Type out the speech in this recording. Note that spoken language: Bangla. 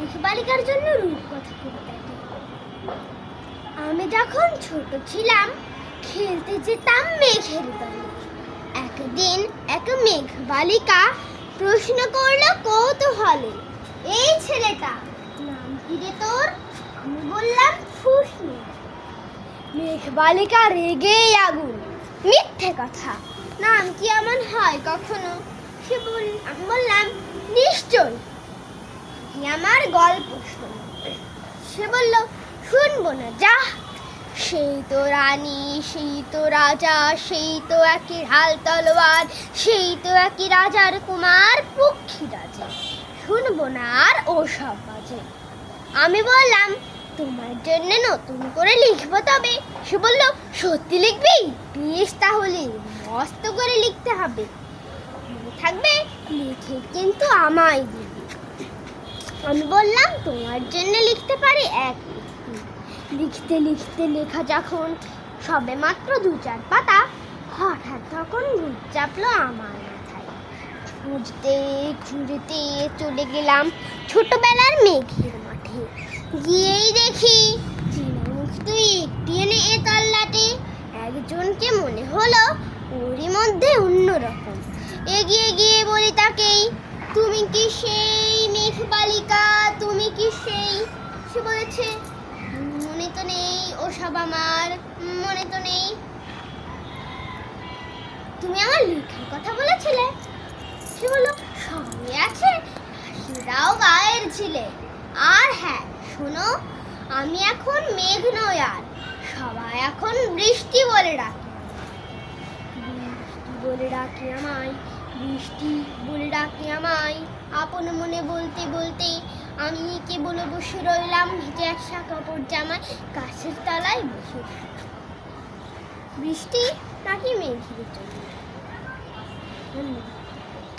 মেঘবালিকার জন্য রূপকথা কবিতাটি। আমি যখন ছোট ছিলাম খেলতে যেতাম মেঘের দলে। একদিন এক মেঘবালিকা প্রশ্ন করলো কৌতূহলে, এই ছেলেটা নাম কি রে তোর? আমি বললাম ফুসনি। মেঘবালিকা রেগেই আগুন, মিথ্যে কথা, নাম কি এমন হয় কখনো? আমি বললাম নিশ্চয়, কি আমার গল্প শোনো। সে বলল শুনবো না, যা। সেই তো রানী, সেই তো রাজা, সেই তো একই ঢাল তলোয়ার, সেই তো একই রাজার কুমার পক্ষীরাজে, শুনবো না আর ওসব বাজে। আমি বললাম তোমার জন্য নতুন করে লিখবো তবে। সে বলল সত্যি লিখবি? বেশ, তাহলে মস্ত করে লিখতে হবে, মনে থাকবে লিখে কিন্তু আমায় দিবি। আমি বললাম তোমার জন্য লিখতে পারি এক উক্তি। লিখতে লিখতে লেখা যখন সবে মাত্র 2-4 পাতা, হঠাৎ তখন ভূত চাপলো আমার মাথায়। খুঁজতে খুঁজতে চলে গেলাম ছোটবেলার মেঘের মাঠে। গিয়েই দেখি চিনামুখ তুই একটি এনে এ তল্লাটে। একজনকে মনে হলো ওরই মধ্যে অন্যরকম। এগিয়ে গিয়ে বলি তাকেই, তুমি কি সেই মেঘবালিকা? তুমি কি সেই? সে বলেছে মনে তো নেই, ওসব আমার মনে তো নেই। তুমি আমার লেখার কথা বলেছিলে? সে বললো সঙ্গে আছে, সেটাও গায়ের ছিলে। আর হ্যাঁ শোনো, আমি এখন মেঘ নই আর, সবাই এখন বৃষ্টি বলে ডাকে। বৃষ্টি বলে ডাকে আমায়, বৃষ্টি বলে ডাকে আমায়। আপন মনে বলতে বলতে আমি কেবল বসে রইলাম ভিজে এক কাপড় জামায়, গাছের তলায় বসে। বৃষ্টি নাকি মেঘের জন্য? ধন্যবাদ।